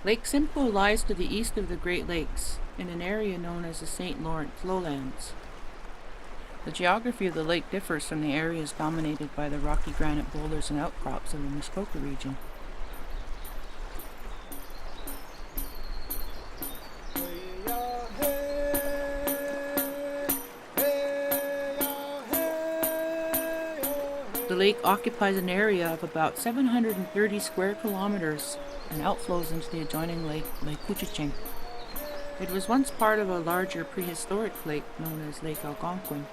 Lake Simcoe lies to the east of the Great Lakes, in an area known as the St. Lawrence Lowlands. The geography of the lake differs from the areas dominated by the rocky granite boulders and outcrops of the Muskoka region. The lake occupies an area of about 730 square kilometers and outflows into the adjoining lake, Lake Couchiching. It was once part of a larger prehistoric lake known as Lake Algonquin,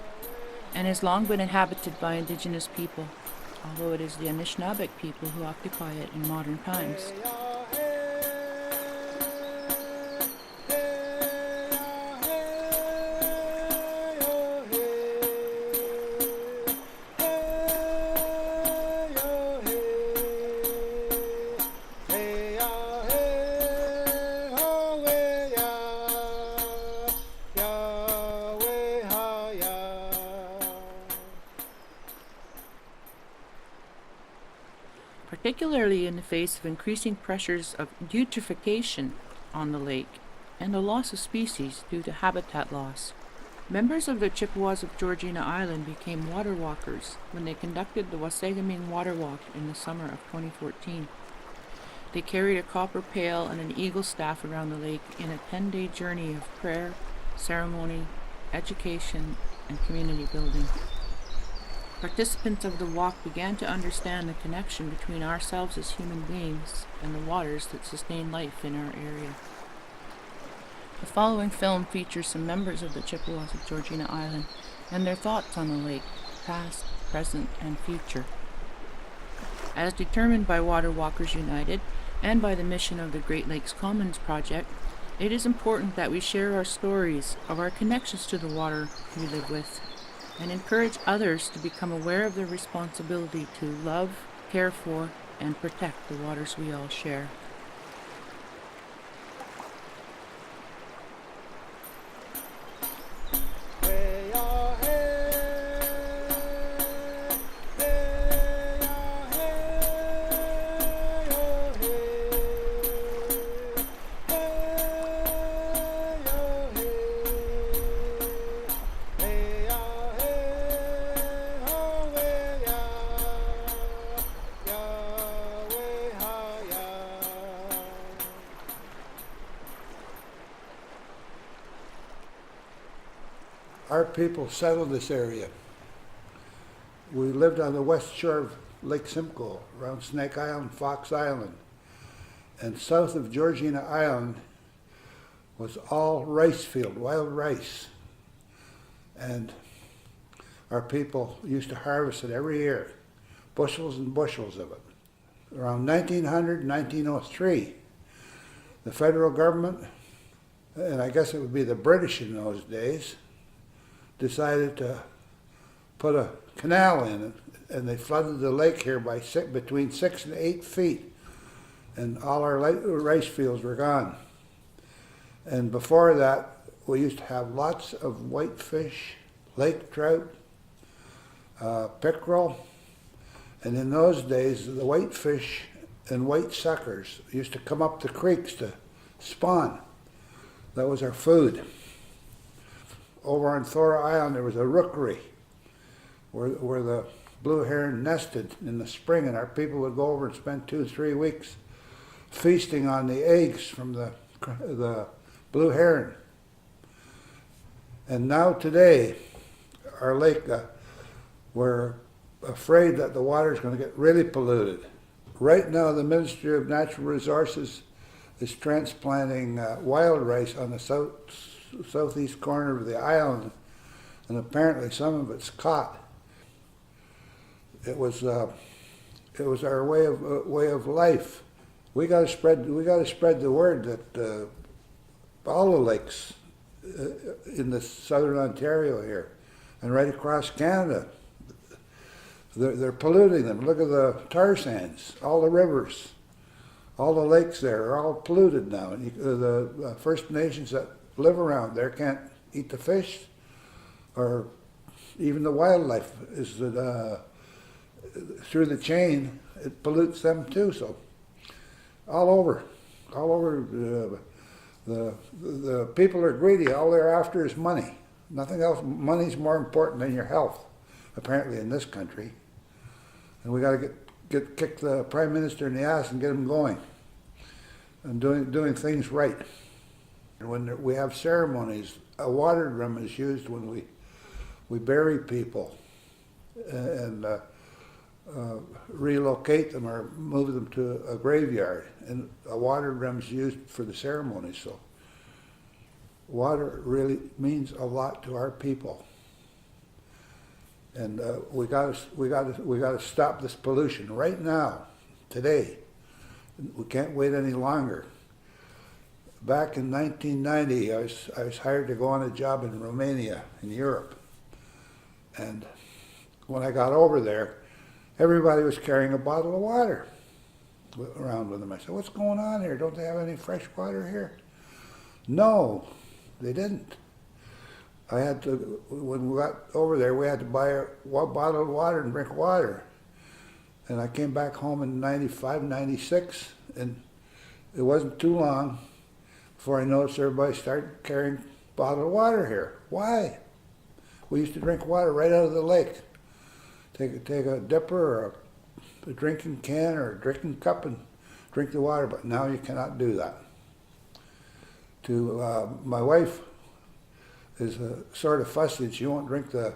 and has long been inhabited by indigenous people, although it is the Anishinaabe people who occupy it in modern times. Particularly in the face of increasing pressures of eutrophication on the lake and the loss of species due to habitat loss. Members of the Chippewas of Georgina Island became water walkers when they conducted the Waawaase'aagaming water walk in the summer of 2014. They carried a copper pail and an eagle staff around the lake in a 10-day journey of prayer, ceremony, education, and community building. Participants of the walk began to understand the connection between ourselves as human beings and the waters that sustain life in our area. The following film features some members of the Chippewas of Georgina Island and their thoughts on the lake, past, present, and future. As determined by Water Walkers United and by the mission of the Great Lakes Commons Project, it is important that we share our stories of our connections to the water we live with, and encourage others to become aware of their responsibility to love, care for, and protect the waters we all share. Our people settled this area. We lived on the west shore of Lake Simcoe, around Snake Island, Fox Island. And south of Georgina Island was all rice field, wild rice. And our people used to harvest it every year, bushels and bushels of it. Around 1900, 1903, the federal government, and I guess it would be the British in those days, decided to put a canal in it, and they flooded the lake here by between 6 and 8 feet, and all our rice fields were gone. And before that, we used to have lots of whitefish, lake trout, pickerel, and in those days, the whitefish and white suckers used to come up the creeks to spawn. That was our food. Over on Thora Island, there was a rookery where the blue heron nested in the spring, and our people would go over and spend 2 or 3 weeks feasting on the eggs from the blue heron. And now today, our lake, we're afraid that the water is going to get really polluted. Right now, the Ministry of Natural Resources is transplanting wild rice on the southeast corner of the island, and apparently some of it's caught. It was our way of life. We got to spread the word that all the lakes in the southern Ontario here and right across Canada, they're polluting them. Look at the tar sands, all the rivers, all the lakes there are all polluted now. And the First Nations that live around there can't eat the fish, or even the wildlife is through the chain. It pollutes them too. So all all over. The people are greedy. All they're after is money. Nothing else. Money's more important than your health, apparently, in this country. And we got to kick the prime minister in the ass and get him going and doing things right. And when we have ceremonies, a water drum is used when we bury people and relocate them or move them to a graveyard. And a water drum is used for the ceremony. So water really means a lot to our people. And we got to stop this pollution right now, today. We can't wait any longer. Back in 1990, I was hired to go on a job in Romania, in Europe. And when I got over there, everybody was carrying a bottle of water around with them. I said, "What's going on here? Don't they have any fresh water here?" No, they didn't. I had to, when we got over there, we had to buy a bottle of water and drink water. And I came back home in 95, 96, and it wasn't too long before I noticed everybody started carrying a bottle of water here. Why? We used to drink water right out of the lake. Take a dipper or a drinking can or a drinking cup and drink the water, but now you cannot do that. My wife is sort of fussy. She won't drink the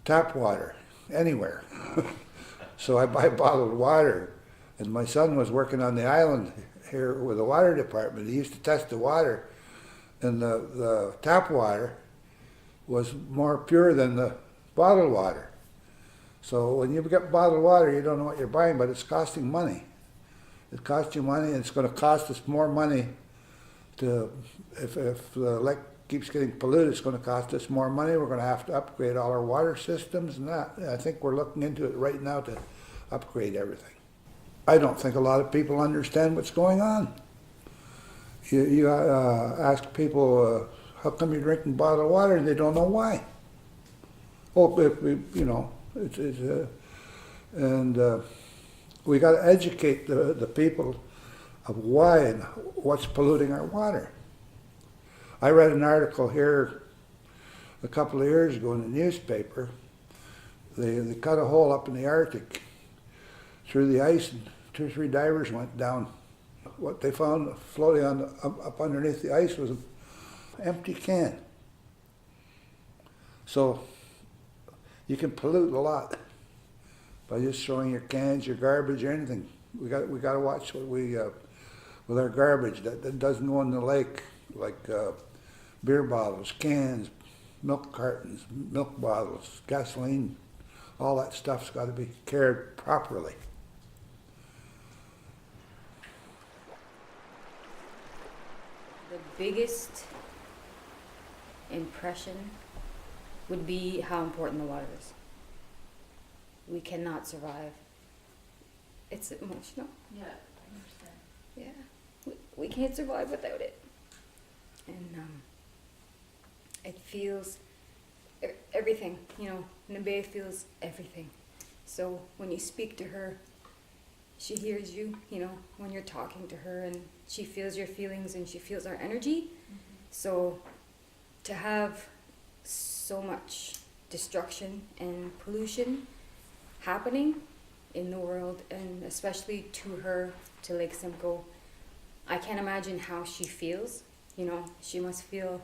tap water anywhere. So I buy bottled water. And my son was working on the island here with the water department. He used to test the water, and the tap water was more pure than the bottled water. So when you get bottled water, you don't know what you're buying, but it's costing money. It costs you money, and it's going to cost us more money if the lake keeps getting polluted, it's going to cost us more money. We're going to have to upgrade all our water systems and that. I think we're looking into it right now to upgrade everything. I don't think a lot of people understand what's going on. You ask people, how come you're drinking bottled water, and they don't know why. Oh, we got to educate the people of why and what's polluting our water. I read an article here a couple of years ago in the newspaper. They cut a hole up in the Arctic through the ice, and 2 or 3 divers went down. What they found floating up underneath the ice was an empty can. So you can pollute a lot by just throwing your cans, your garbage, or anything. We got to watch what we with our garbage that doesn't go in the lake, like beer bottles, cans, milk cartons, milk bottles, gasoline. All that stuff's got to be cared properly. The biggest impression would be how important the water is. We cannot survive. It's emotional. Yeah, I understand. Yeah, we can't survive without it. And it feels everything, Nabe feels everything. So when you speak to her, she hears you, when you're talking to her, and she feels your feelings and she feels our energy. Mm-hmm. So to have so much destruction and pollution happening in the world, and especially to her, to Lake Simcoe, I can't imagine how she feels. She must feel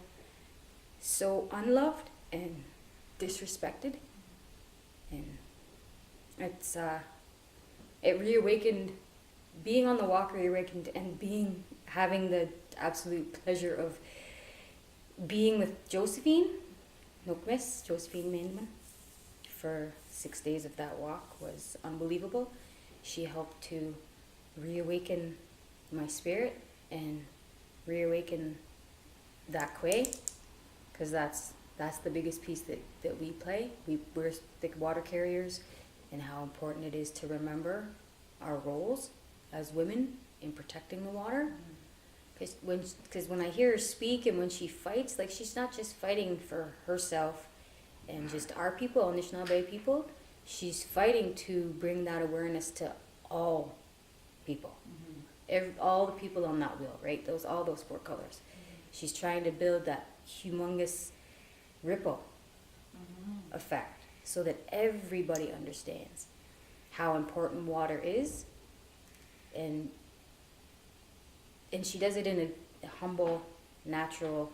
so unloved and disrespected. And it's it reawakened, being on the walk reawakened, and having the absolute pleasure of being with Josephine Mainman for 6 days of that walk was unbelievable. She helped to reawaken my spirit and reawaken that kwe, because that's the biggest piece that we play. We're the water carriers, and how important it is to remember our roles as women in protecting the water. Because when I hear her speak and when she fights, like, she's not just fighting for herself and just our people, Anishinaabe people. She's fighting to bring that awareness to all people. Mm-hmm. all the people on that wheel, right? All those four colors. She's trying to build that humongous ripple effect so that everybody understands how important water is, and she does it in a humble, natural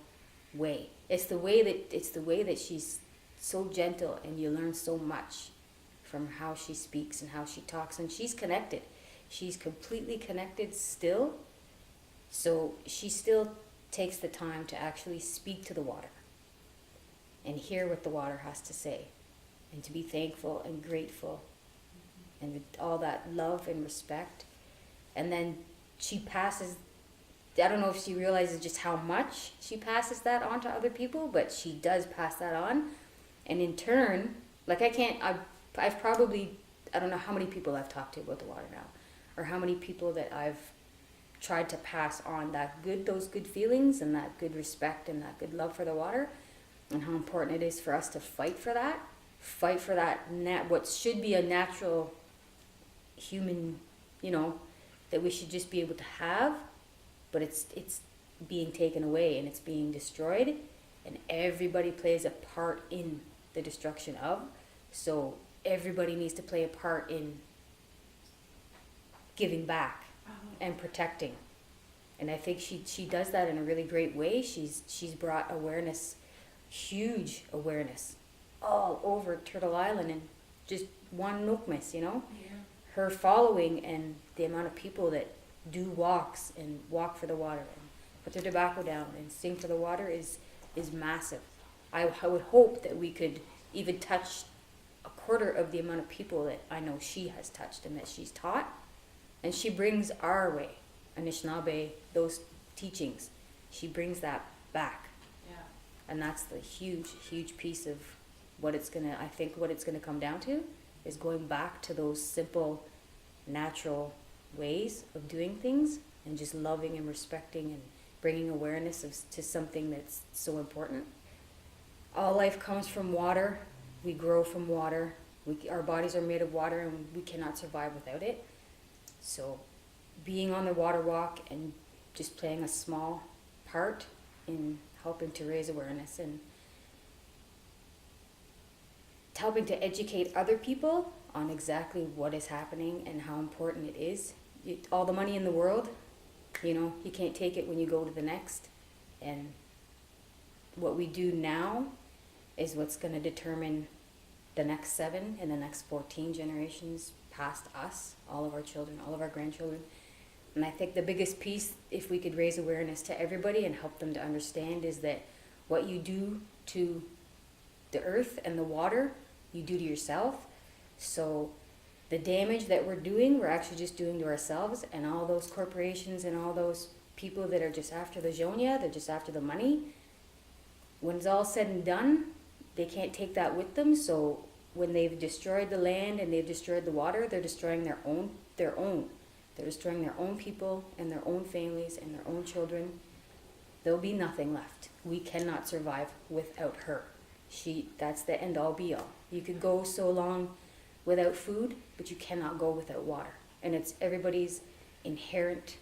way. It's the way that she's so gentle, and you learn so much from how she speaks and how she talks, and she's connected. She's completely connected still, so she still takes the time to actually speak to the water and hear what the water has to say, and to be thankful and grateful, and with all that love and respect. And then she passes, I don't know if she realizes just how much she passes that on to other people, but she does pass that on. And in turn, like I've probably, I don't know how many people I've talked to about the water now, or how many people that I've tried to pass on those good feelings and that good respect and that good love for the water, and how important it is for us to fight for that, what should be a natural human, that we should just be able to have, but it's being taken away and it's being destroyed, and everybody plays a part in the destruction of. So everybody needs to play a part in giving back and protecting. And I think she does that in a really great way. She's brought awareness, huge awareness, all over Turtle Island in just one Nookmis, Yeah. Her following and the amount of people that do walks and walk for the water and put their tobacco down and sing for the water is massive. I would hope that we could even touch a quarter of the amount of people that I know she has touched and that she's taught. And she brings our way, Anishinaabe, those teachings. She brings that back. Yeah. And that's the huge, huge piece of what it's gonna come down to, is going back to those simple, natural ways of doing things, and just loving and respecting and bringing awareness to something that's so important. All life comes from water. We grow from water. Our bodies are made of water, and we cannot survive without it. So being on the water walk and just playing a small part in helping to raise awareness and helping to educate other people on exactly what is happening and how important it is. All the money in the world, you can't take it when you go to the next. And what we do now is what's going to determine the next 7 and the next 14 generations past us, all of our children, all of our grandchildren. And I think the biggest piece, if we could raise awareness to everybody and help them to understand, is that what you do to the earth and the water, you do to yourself. So the damage that we're doing, we're actually just doing to ourselves, and all those corporations and all those people that are just after the Jonia, they're just after the money. When it's all said and done, they can't take that with them. So when they've destroyed the land and they've destroyed the water, they're destroying their own. They're destroying their own people and their own families and their own children. There'll be nothing left. We cannot survive without her. That's the end all be all. You could go so long without food, but you cannot go without water. And it's everybody's inherent,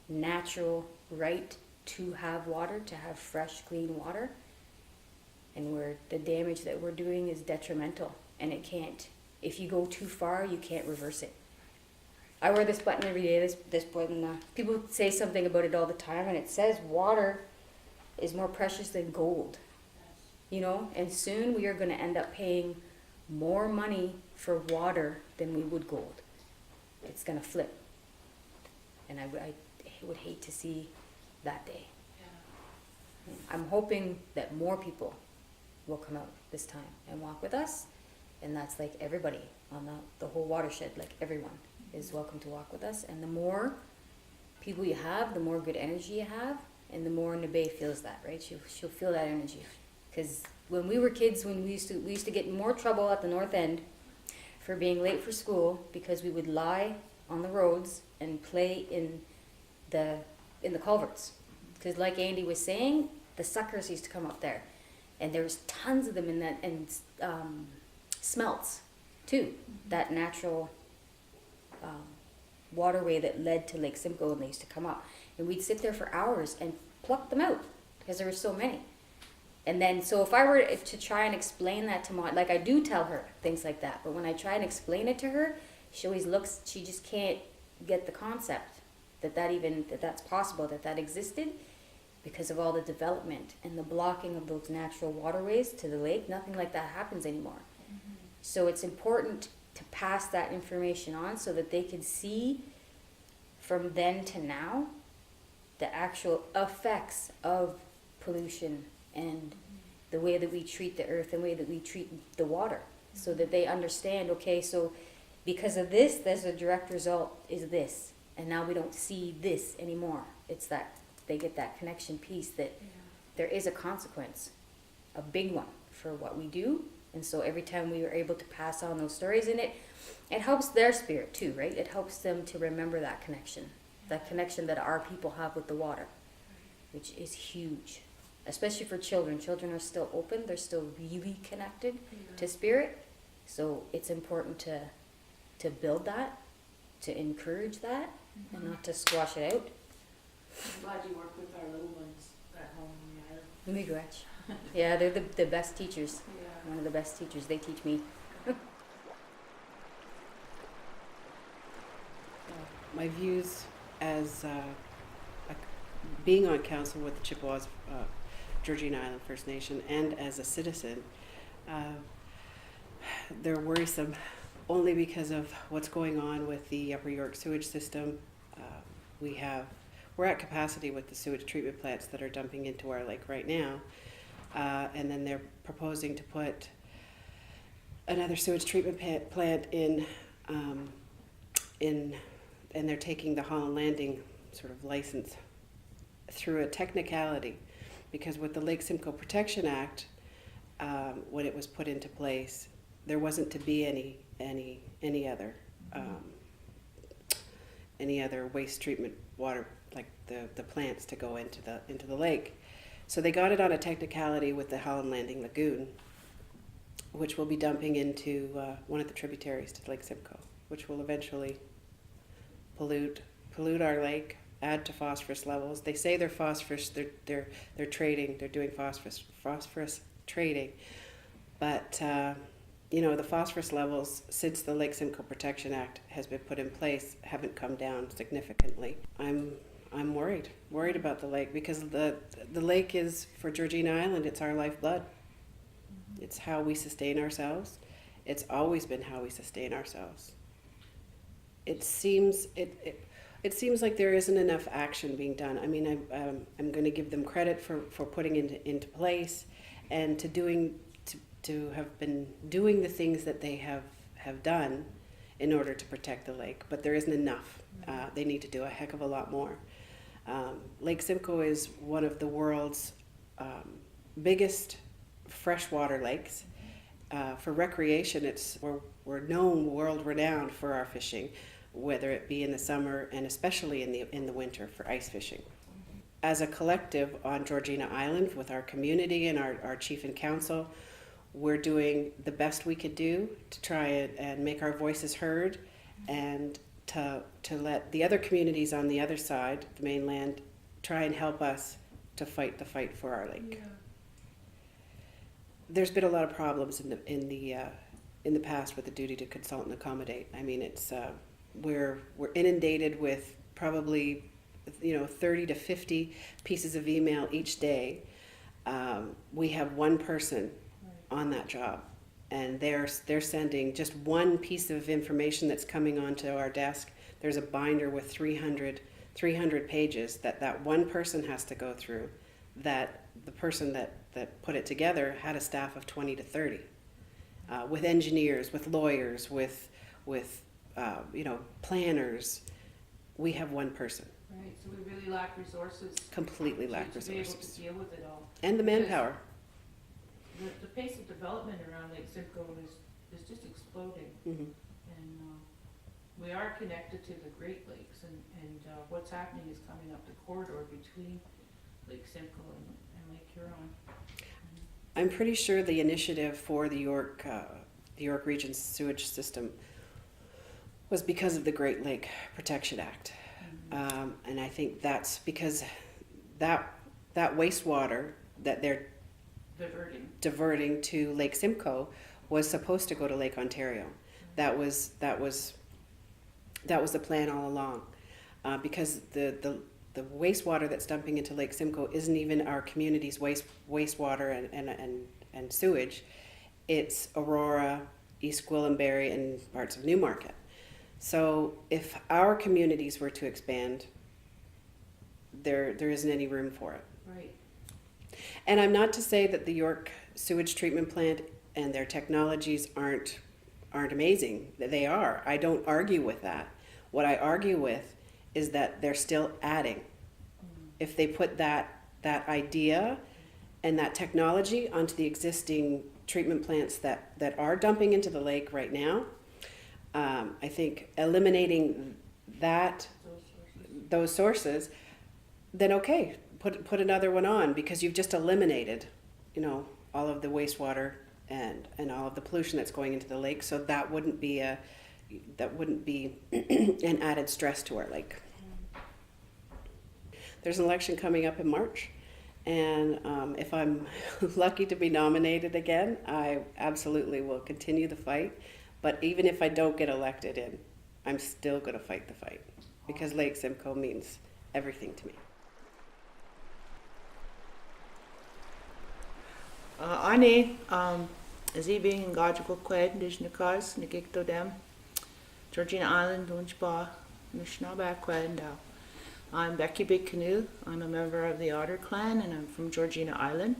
natural right to have water, to have fresh, clean water. And where the damage that we're doing is detrimental. And it can't, if you go too far, you can't reverse it. I wear this button every day, this button. People say something about it all the time, and it says water is more precious than gold. And soon we are going to end up paying more money for water than we would gold. It's going to flip. And I would hate to see that day. Yeah. I'm hoping that more people will come out this time and walk with us. And that's like everybody on the whole watershed, like everyone is welcome to walk with us. And the more people you have, the more good energy you have, and the more Nabe feels that, right? She'll feel that energy. Because when we were kids, we used to get in more trouble at the North End for being late for school, because we would lie on the roads and play in the culverts. Because like Andy was saying, the suckers used to come up there, and there was tons of them in that, and smelts too. That natural waterway that led to Lake Simcoe, and they used to come up. And we'd sit there for hours and pluck them out because there were so many. And then, so if I were to try and explain that to Mom, like I do tell her things like that, but when I try and explain it to her, she always looks, she just can't get the concept that that's possible, that existed, because of all the development and the blocking of those natural waterways to the lake. Nothing like that happens anymore. So it's important to pass that information on so that they can see from then to now the actual effects of pollution and the way that we treat the earth and the way that we treat the water, so that they understand, okay, so because of this, there's a direct result is this, and now we don't see this anymore. It's that they get that connection piece that there is a consequence, a big one, for what we do. And so every time we are able to pass on those stories, and it helps their spirit too, right? It helps them to remember that connection that our people have with the water, which is huge, especially for children. Children are still open, they're still really connected to spirit. So it's important to build that, to encourage that, and not to squash it out. I'm glad you work with our little ones at home on the island. Miigwech. Yeah, they're the best teachers. Yeah. One of the best teachers. They teach me. My views as being on council with the Chippewas Georgina Island First Nation and as a citizen, they're worrisome only because of what's going on with the Upper York sewage system. We're at capacity with the sewage treatment plants that are dumping into our lake right now, and then they're proposing to put another sewage treatment plant in, and they're taking the Holland Landing sort of license through a technicality, because with the Lake Simcoe Protection Act, when it was put into place, there wasn't to be any other waste treatment water, like the plants, to go into the lake. So they got it on a technicality with the Holland Landing Lagoon, which will be dumping into one of the tributaries to Lake Simcoe, which will eventually pollute our lake, add to phosphorus levels. They say they're phosphorus, they're trading, they're doing phosphorus trading, but the phosphorus levels since the Lake Simcoe Protection Act has been put in place haven't come down significantly. I'm worried about the lake, because the lake is, for Georgina Island, it's our lifeblood. It's how we sustain ourselves. It's always been how we sustain ourselves. It seems like there isn't enough action being done. I mean, I'm going to give them credit for putting it into place and to have been doing the things that they have done in order to protect the lake, but there isn't enough. They need to do a heck of a lot more. Lake Simcoe is one of the world's biggest freshwater lakes. For recreation, we're known, world-renowned for our fishing, whether it be in the summer and especially in the winter for ice fishing. As a collective on Georgina Island, with our community and our chief and council, we're doing the best we could do to try and make our voices heard, and to let the other communities on the other side, the mainland, try and help us to fight the fight for our lake. Yeah. There's been a lot of problems in the past with the duty to consult and accommodate. I mean, it's we're inundated with probably 30 to 50 pieces of email each day. We have one person on that job, and they're sending just one piece of information that's coming onto our desk. There's a binder with 300 pages that one person has to go through, that the person that put it together had a staff of 20 to 30, with engineers, with lawyers, with planners. We have one person. Right, so we really lack resources. Completely lack to be able resources. to deal with it all. And the manpower. The pace of development around Lake Simcoe is just exploding. Mm-hmm. And we are connected to the Great Lakes, and what's happening is coming up the corridor between Lake Simcoe and Lake Huron. I'm pretty sure the initiative for the York region's sewage system was because of the Great Lake Protection Act. And I think that's because that wastewater that they're diverting to Lake Simcoe was supposed to go to Lake Ontario. That was the plan all along, because the wastewater that's dumping into Lake Simcoe isn't even our community's wastewater and sewage. It's Aurora, East Gwillimbury, and parts of Newmarket. So if our communities were to expand, there isn't any room for it. Right. And I'm not to say that the York sewage treatment plant and their technologies aren't amazing. They are. I don't argue with that. What I argue with is that they're still adding. If they put that idea and that technology onto the existing treatment plants that are dumping into the lake right now, I think eliminating those sources, then okay, put another one on, because you've just eliminated, all of the wastewater and all of the pollution that's going into the lake. So that wouldn't be an added stress to our lake. There's an election coming up in March, and if I'm lucky to be nominated again, I absolutely will continue the fight. But even if I don't get elected in, I'm still going to fight the fight, because Lake Simcoe means everything to me. Ani, Azibing and Gajako Qued, Dishnakas, Nikikto Dem, Georgina Island, Dunchba, Anishinaabe People. I'm Becky Big Canoe. I'm a member of the Otter Clan, and I'm from Georgina Island.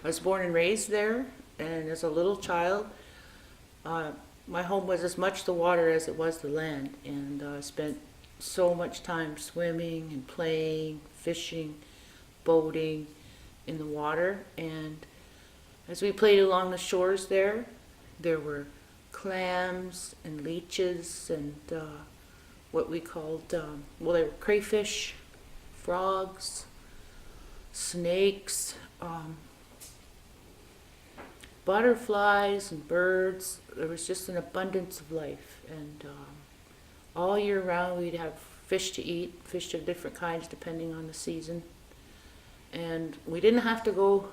I was born and raised there, and as a little child, my home was as much the water as it was the land, and I spent so much time swimming and playing, fishing, boating in the water. And as we played along the shores there were clams and leeches and what we called, they were crayfish, frogs, snakes, butterflies and birds. There was just an abundance of life, and all year round we'd have fish to eat, fish of different kinds depending on the season. And we didn't have to go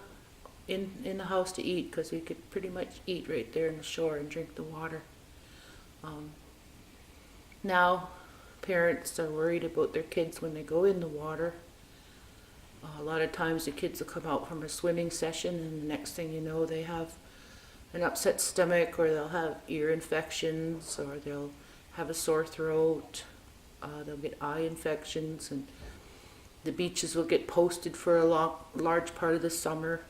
in the house to eat, because we could pretty much eat right there on the shore and drink the water. Now parents are worried about their kids when they go in the water. A lot of times the kids will come out from a swimming session, and the next thing you know they have an upset stomach, or they'll have ear infections, or they'll have a sore throat, they'll get eye infections, and the beaches will get posted for a large part of the summer.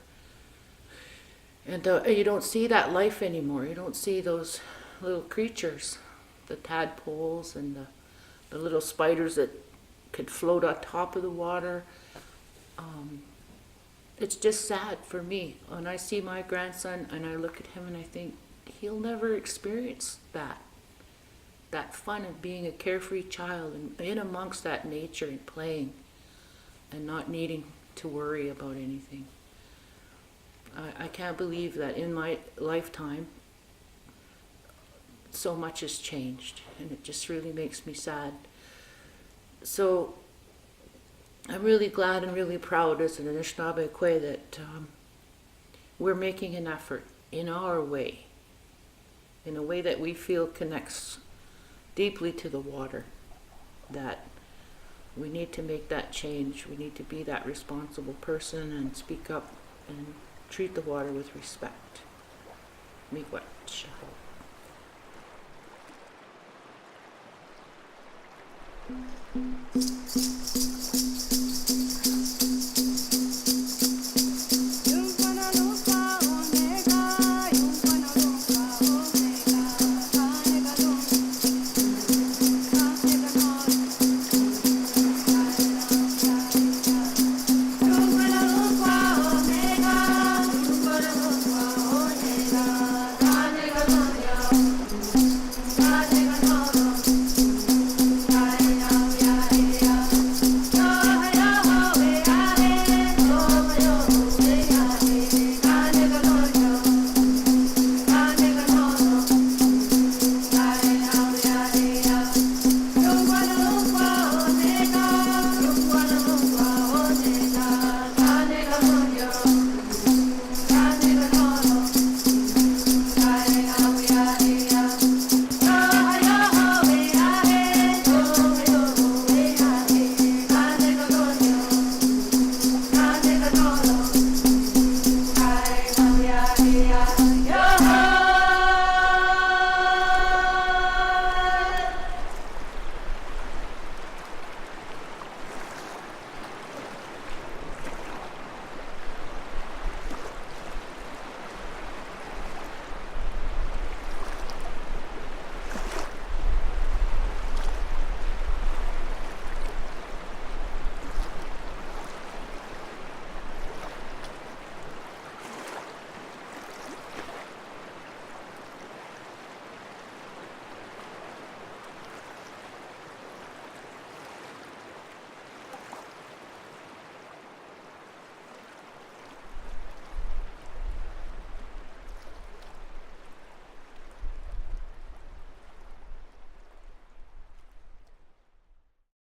And you don't see that life anymore. You don't see those little creatures, the tadpoles and the little spiders that could float on top of the water. It's just sad for me. When I see my grandson and I look at him and I think he'll never experience that fun of being a carefree child and in amongst that nature and playing and not needing to worry about anything. I can't believe that in my lifetime so much has changed, and it just really makes me sad. So I'm really glad and really proud as an Anishinaabe Kwe that we're making an effort in our way, in a way that we feel connects deeply to the water, that we need to make that change. We need to be that responsible person and speak up and treat the water with respect. Miigwech.